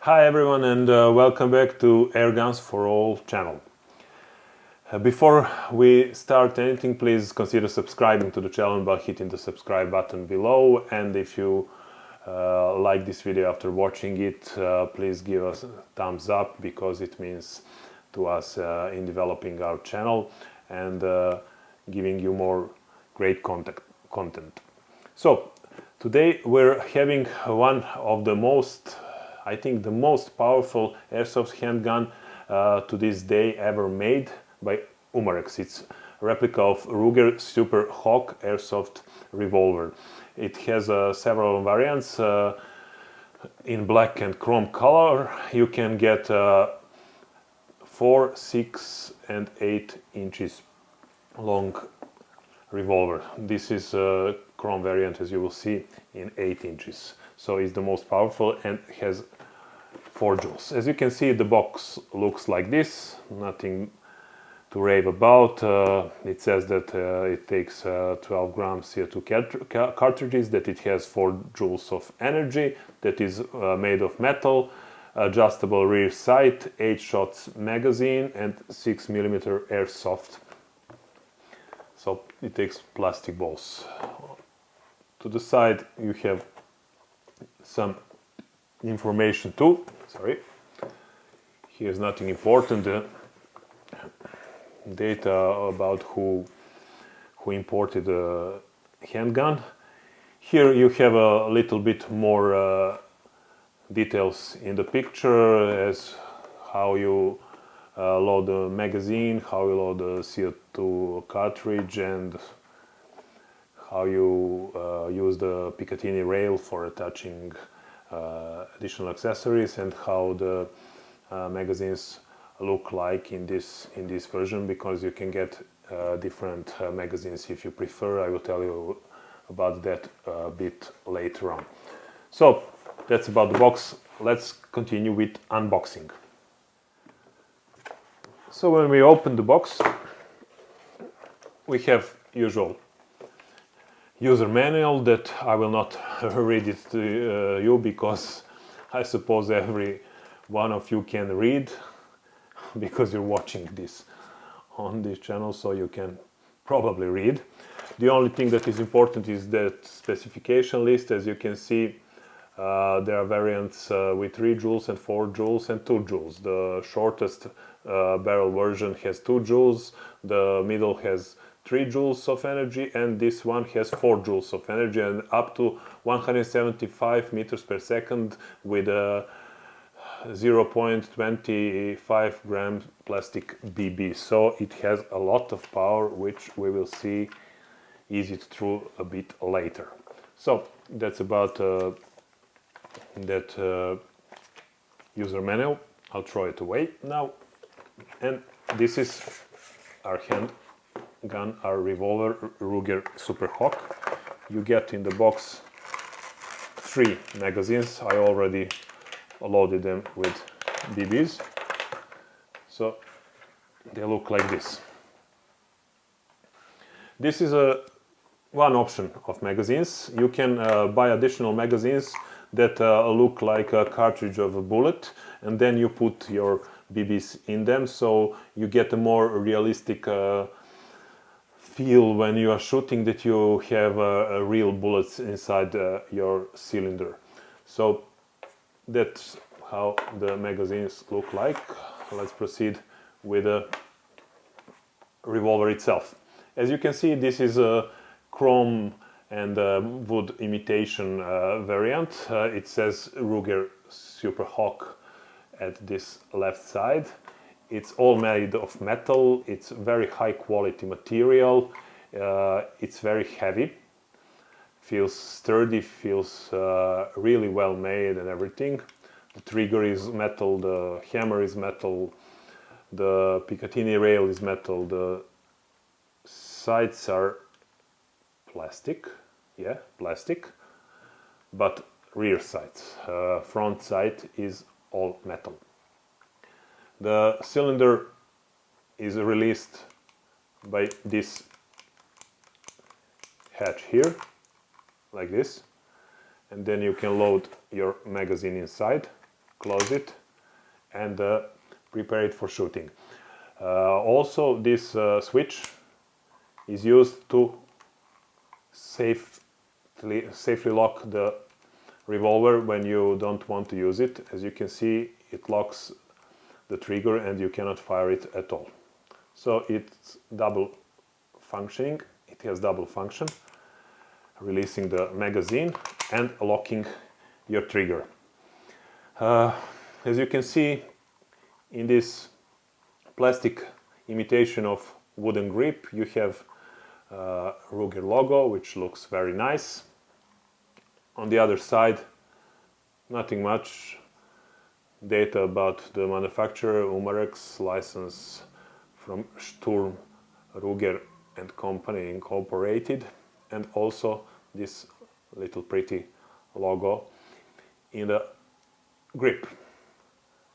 Hi everyone and welcome back to Airguns for All channel. Before we start anything, please consider subscribing to the channel by hitting the subscribe button below, and if you like this video after watching it, please give us a thumbs up because it means to us in developing our channel and giving you more great content. So today we're having one of the most, I think the most powerful airsoft handgun to this day ever made by Umarex. It's a replica of RUGER Superhawk airsoft revolver. It has several variants in black and chrome color. You can get 4, 6 and 8 inches long revolver. This is a chrome variant, as you will see, in 8 inches. So it's the most powerful and has 4 joules. As you can see, the box looks like this, nothing to rave about. It says that it takes 12 grams CO2 cartridges, that it has 4 joules of energy, that is made of metal, adjustable rear sight, 8 shots magazine and 6mm airsoft. So it takes plastic balls. To the side you have some information too. Sorry, here's nothing important. Data about who imported the handgun. Here you have a little bit more details in the picture, as how you load the magazine, how you load the CO2 cartridge, and how you use the picatinny rail for attaching additional accessories, and how the magazines look like in this version, because you can get different magazines if you prefer. I will tell you about that a bit later on. So that's about the box. Let's continue with unboxing. So when we open the box, we have usual user manual that I will not read it to you, because I suppose every one of you can read, because you're watching this on this channel, so you can probably read. The only thing that is important is that specification list. As you can see, there are variants with 3 joules and 4 joules and 2 joules. The shortest barrel version has 2 joules, the middle has 3 joules of energy, and this one has 4 joules of energy, and up to 175 meters per second with a 0.25 gram plastic BB. So it has a lot of power, which we will see easy through a bit later. So that's about that user manual. I'll throw it away now. And this is our handgun, our revolver, RUGER Superhawk. You get in the box 3 magazines. I already loaded them with BBs, so they look like this. This is one option of magazines. You can buy additional magazines that look like a cartridge of a bullet, and then you put your BBs in them, so you get a more realistic feel when you are shooting, that you have real bullets inside your cylinder. So that's how the magazines look like. Let's proceed with the revolver itself. As you can see, this is a chrome and wood imitation variant. It says RUGER Superhawk at this left side. It's all made of metal. It's very high quality material. It's very heavy. Feels sturdy, feels really well made and everything. The trigger is metal, the hammer is metal, the picatinny rail is metal, the sights are plastic, yeah, plastic, but rear sights. Front sight is all metal. The cylinder is released by this hatch here, like this, and then you can load your magazine inside. close it, and prepare it for shooting. Also, this switch is used to safely lock the revolver when you don't want to use it. As you can see, it locks the trigger and you cannot fire it at all. So it's double functioning. It has double function, releasing the magazine and locking your trigger. As you can see, in this plastic imitation of wooden grip, you have RUGER logo, which looks very nice. On the other side, nothing much. Data about the manufacturer, Umarex, license from Sturm, Ruger and Company Incorporated, and also this little pretty logo in the grip.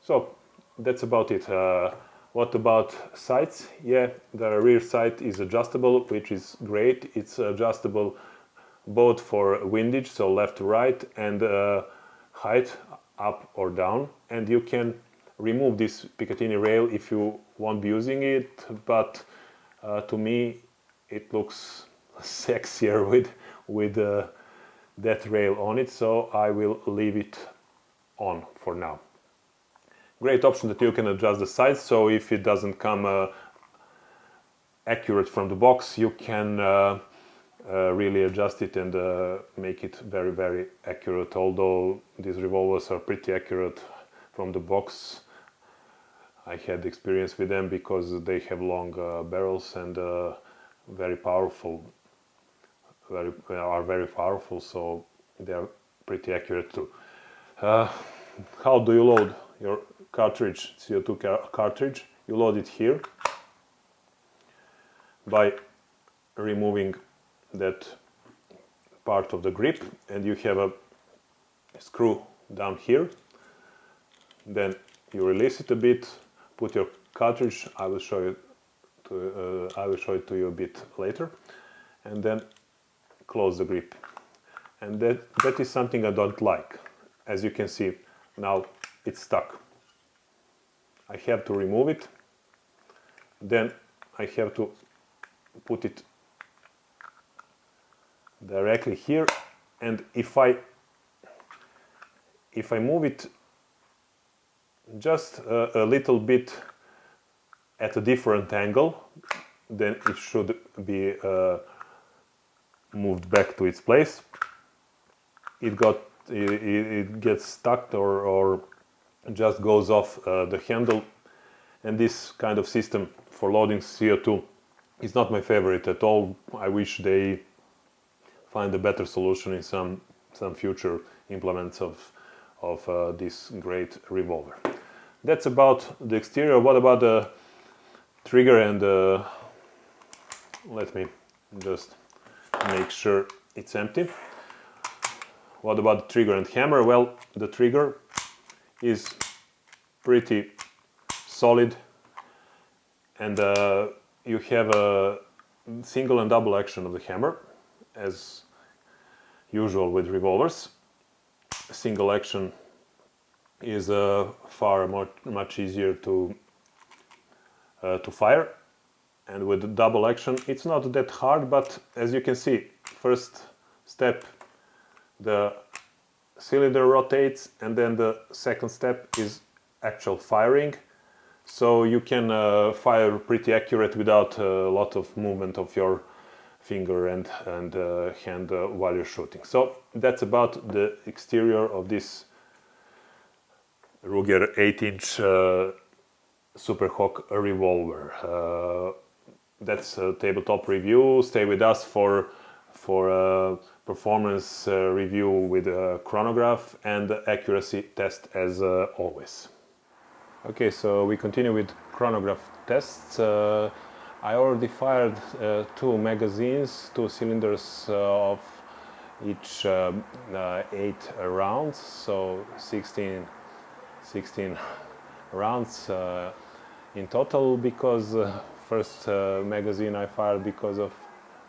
So that's about it. What about sights? Yeah, the rear sight is adjustable, which is great. It's adjustable both for windage, so left to right, and height, up or down. And you can remove this picatinny rail if you won't be using it, but to me it looks sexier with that rail on it, so I will leave it on for now. Great option that you can adjust the size, so if it doesn't come accurate from the box, you can really adjust it and make it very, very accurate. Although these revolvers are pretty accurate from the box, I had experience with them because they have long barrels and very powerful, very powerful, so they are pretty accurate too. How do you load your cartridge, CO2 cartridge? You load it here by removing that part of the grip, and you have a screw down here. Then you release it a bit, put your cartridge. I will show it to you a bit later, and then close the grip. And that is something I don't like. As you can see, now it's stuck. I have to remove it. Then I have to put it directly here, and if I move it just a little bit at a different angle, then it should be moved back to its place. It gets stuck or just goes off the handle, and this kind of system for loading CO2 is not my favorite at all. I wish they find a better solution in some future implements of this great revolver. That's about the exterior. What about the trigger and let me just make sure it's empty. What about the trigger and hammer? Well, the trigger is pretty solid, and you have a single and double action of the hammer, as usual with revolvers. Single action is much easier to fire, and with double action it's not that hard, but as you can see, first step the cylinder rotates, and then the second step is actual firing, so you can fire pretty accurate without a lot of movement of your finger and hand while you're shooting. So that's about the exterior of this RUGER 8-inch Superhawk revolver. That's a tabletop review. Stay with us for performance review with a chronograph and accuracy test as always. Okay, so we continue with chronograph tests. I already fired 2 magazines, 2 cylinders of each 8 rounds, so 16 rounds in total, because first magazine I fired because of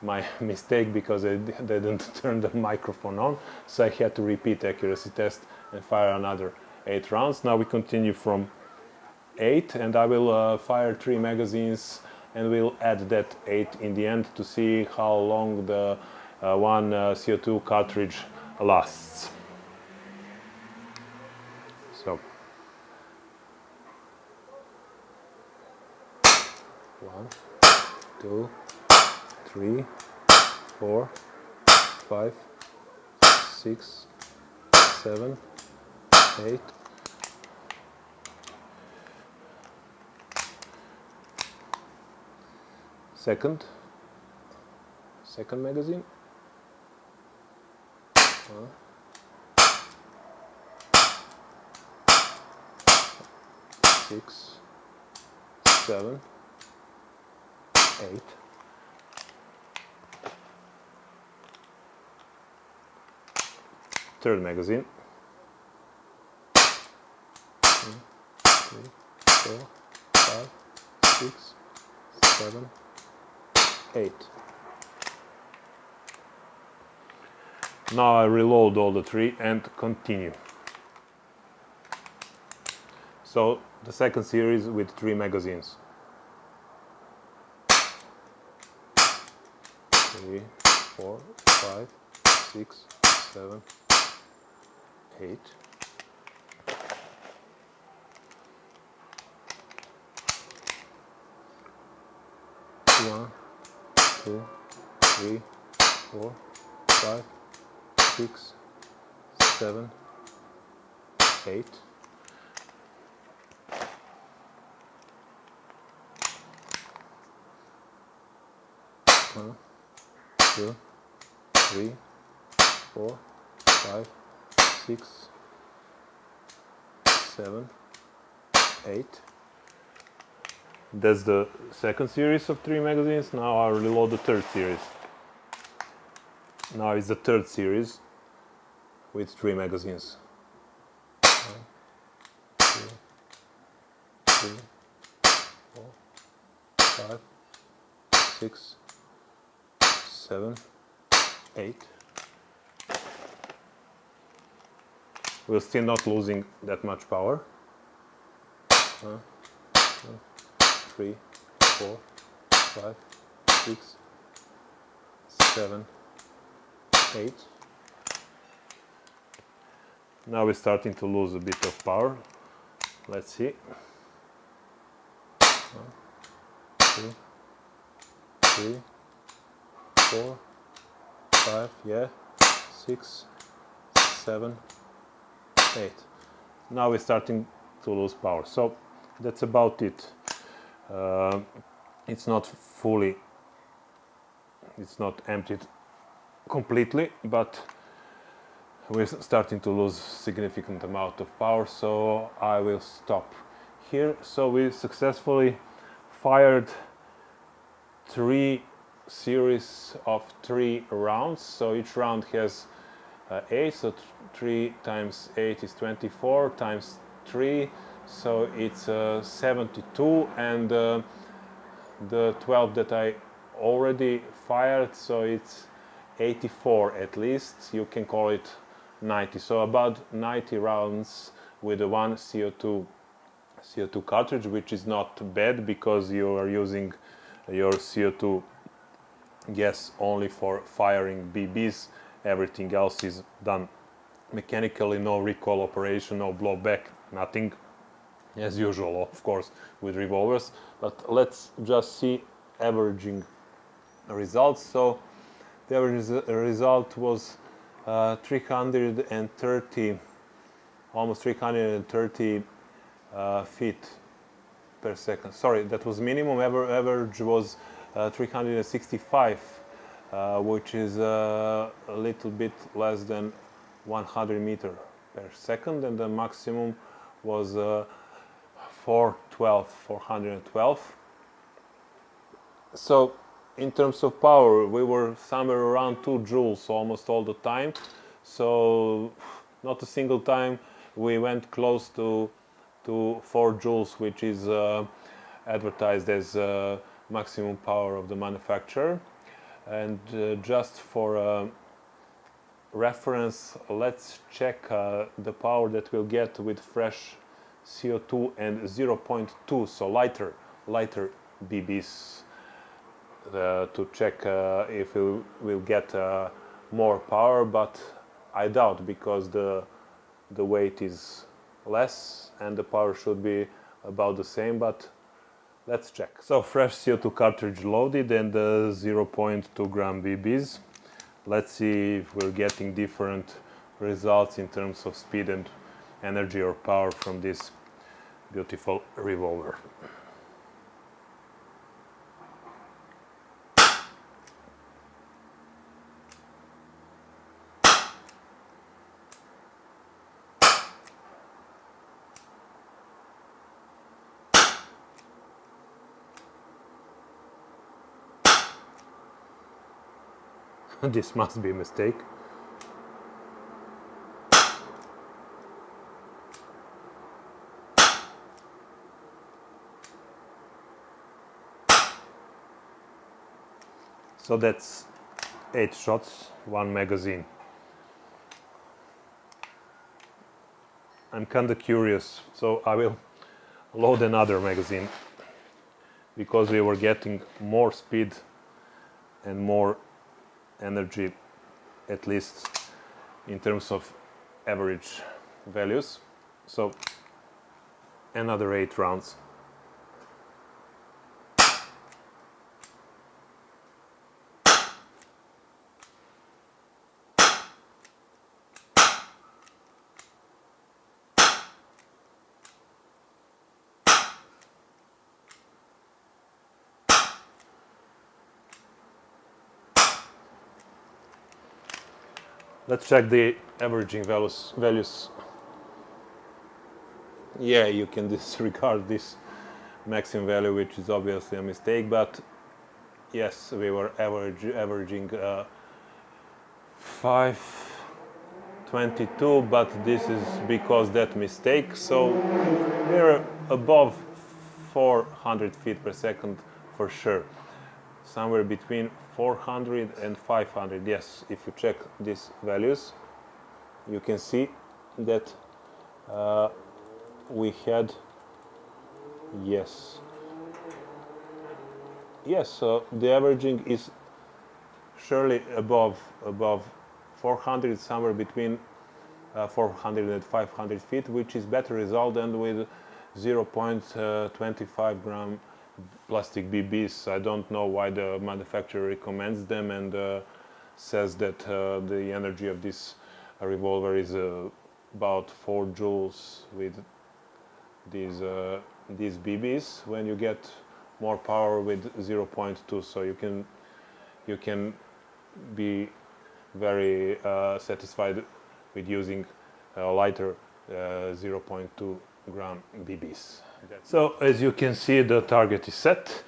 my mistake, because I didn't turn the microphone on, so I had to repeat accuracy test and fire another 8 rounds. Now we continue from 8, and I will fire 3 magazines, and we'll add that 8 in the end to see how long the one CO2 cartridge lasts. So 1, 2, 3, 4, 5, 6, 7, 8. Second magazine. 1, 6, 7, 8. Third magazine. 1, 2, 3, 4, 5, 6, 7, 8. Now I reload all the 3 and continue. So the second series with 3 magazines. 3, 4, 5, 6, 7, 8. One, 2, 3, 4, 5, 6, 7, 8. One, 2, 3, 4, 5, 6, 7, 8. That's the second series of 3 magazines. Now I reload the third series. Now it's the third series with 3 magazines. 1, 2, 3, 4, 5, 6, 7, 8. We're still not losing that much power. 1, 2, 3, 4, 5, 6, 7, 8. Now we're starting to lose a bit of power. Let's see. 1, 2, 3, 4, 5, yeah, 6, 7, 8. Now we're starting to lose power. So that's about it. It's not fully, it's not emptied completely, but we're starting to lose significant amount of power, so I will stop here. So we successfully fired 3 series of 3 rounds. So each round has 8, so 3 times 8 is 24 times 3, so it's 72, and the 12 that I already fired, so it's 84 at least. You can call it 90, so about 90 rounds with the one CO2 cartridge, which is not bad because you are using your CO2 gas only for firing BBs. Everything else is done mechanically, no recoil operation, no blowback, nothing, as usual, of course, with revolvers. But let's just see averaging results. So the average result was 330, almost 330 feet per second. Sorry, that was minimum. Average was 365, which is a little bit less than 100 meters per second, and the maximum was 412. So in terms of power, we were somewhere around 2 joules almost all the time. So not a single time we went close to 4 joules, which is advertised as maximum power of the manufacturer. And just for reference, let's check the power that we'll get with fresh CO2 and 0.2, so lighter BBs, to check if we'll get more power, but I doubt, because the weight is less and the power should be about the same, but let's check. So fresh CO2 cartridge loaded and 0.2 gram BBs. Let's see if we're getting different results in terms of speed and energy or power from this beautiful revolver. This must be a mistake. So that's 8 shots, 1 magazine. I'm kinda curious, so I will load another magazine, because we were getting more speed and more energy, at least in terms of average values. So another 8 rounds. Let's check the averaging values. Yeah, you can disregard this maximum value, which is obviously a mistake, but yes, we were averaging 522, but this is because that mistake, so we're above 400 feet per second for sure. Somewhere between 400 and 500. Yes, if you check these values, you can see that we had, yes, so the averaging is surely above 400, somewhere between 400 and 500 feet, which is better result than with 0.25 gram plastic BBs. I don't know why the manufacturer recommends them and says that the energy of this revolver is about 4 joules with these BBs, when you get more power with 0.2. So you can be very satisfied with using lighter 0.2 gram BBs. So as you can see, the target is set.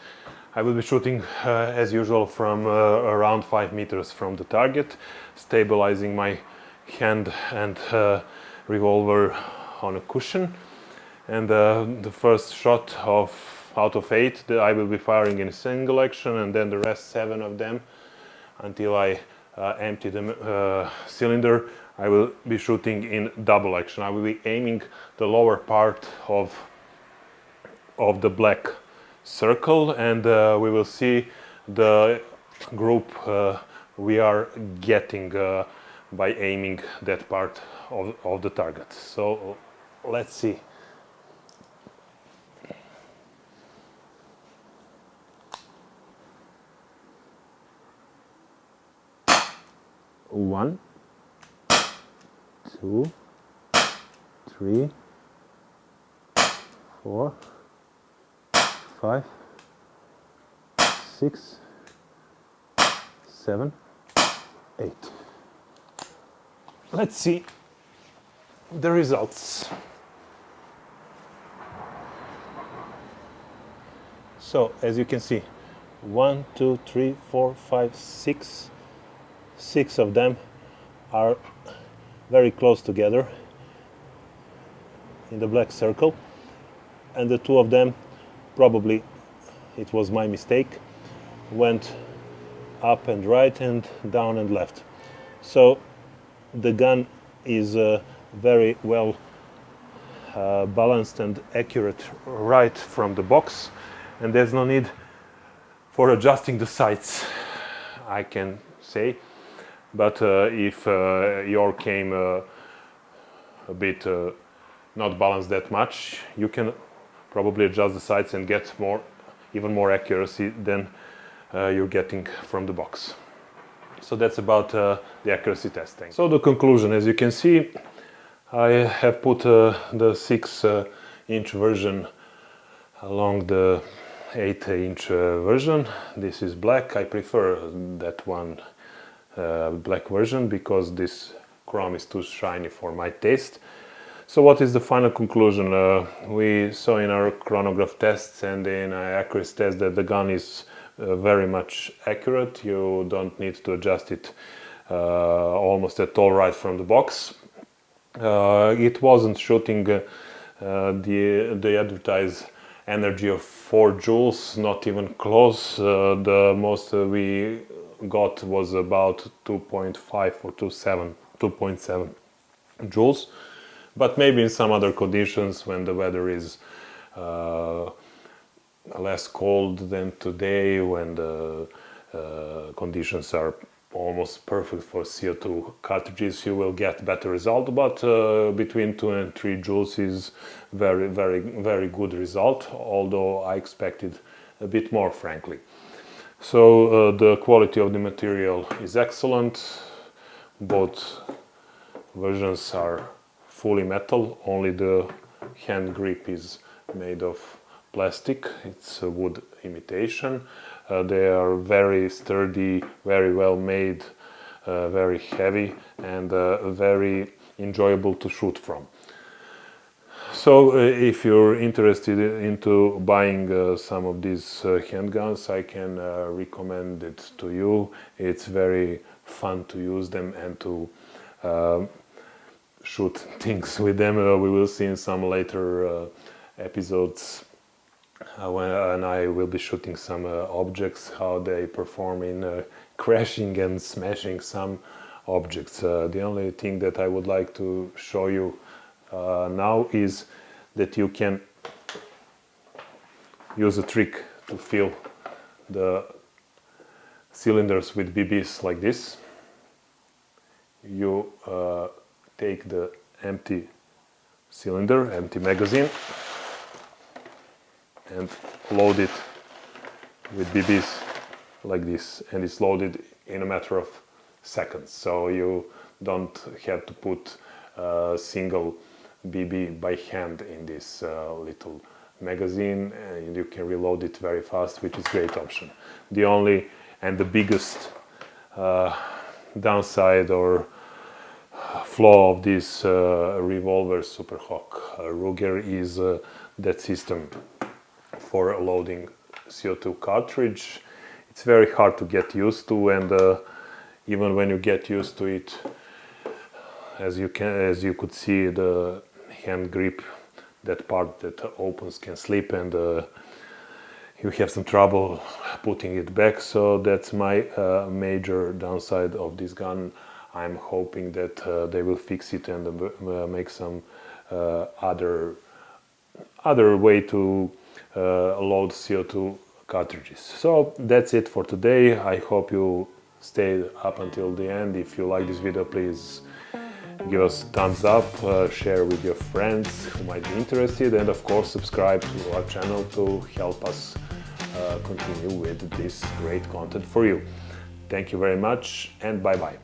I will be shooting as usual from around 5 meters from the target, stabilizing my hand and revolver on a cushion. And the first shot out of 8 I will be firing in a single action, and then the rest 7 of them, until I empty the cylinder, I will be shooting in double action. I will be aiming the lower part of the black circle, and we will see the group we are getting by aiming that part of the target. So let's see. One, 2, 3, 4, 5, 6, 7, 8. Let's see the results. So as you can see, 1, 2, 3, 4, 5, 6. 6 of them are very close together in the black circle, and the 2 of them, probably it was my mistake, went up and right and down and left. So the gun is very well balanced and accurate right from the box, and there's no need for adjusting the sights, I can say. But if your came a bit not balanced that much, you can probably adjust the sights and get even more accuracy than you're getting from the box. So that's about the accuracy testing. So the conclusion, as you can see, I have put the 6-inch version along the 8-inch version. This is black. I prefer that one black version because this chrome is too shiny for my taste. So what is the final conclusion? We saw in our chronograph tests and in our accuracy test that the gun is very much accurate. You don't need to adjust it almost at all right from the box. It wasn't shooting the advertised energy of 4 joules, not even close. The most we got was about 2.5 or 2.7 joules. But maybe in some other conditions, when the weather is less cold than today, when the conditions are almost perfect for CO2 cartridges, you will get better result. But between 2 and 3 joules is very good result, although I expected a bit more, frankly. So the quality of the material is excellent. Both versions are fully metal, only the hand grip is made of plastic. It's a wood imitation. They are very sturdy, very well made, very heavy, and very enjoyable to shoot from. So if you're interested into buying some of these handguns, I can recommend it to you. It's very fun to use them and to shoot things with them. We will see in some later episodes when I will be shooting some objects, how they perform in crashing and smashing some objects. The only thing that I would like to show you now is that you can use a trick to fill the cylinders with BBs like this. You take the empty cylinder, empty magazine, and load it with BBs like this, and it's loaded in a matter of seconds. So you don't have to put a single BB by hand in this little magazine, and you can reload it very fast, which is a great option. The only and the biggest downside or flaw of this revolver Superhawk Ruger is that system for loading CO2 cartridge. It's very hard to get used to, and even when you get used to it, as you could see, the hand grip, that part that opens, can slip, and you have some trouble putting it back. So that's my major downside of this gun. I'm hoping that they will fix it and make some other way to load CO2 cartridges. So that's it for today. I hope you stayed up until the end. If you like this video, please give us a thumbs up, share with your friends who might be interested, and of course subscribe to our channel to help us continue with this great content for you. Thank you very much, and bye bye.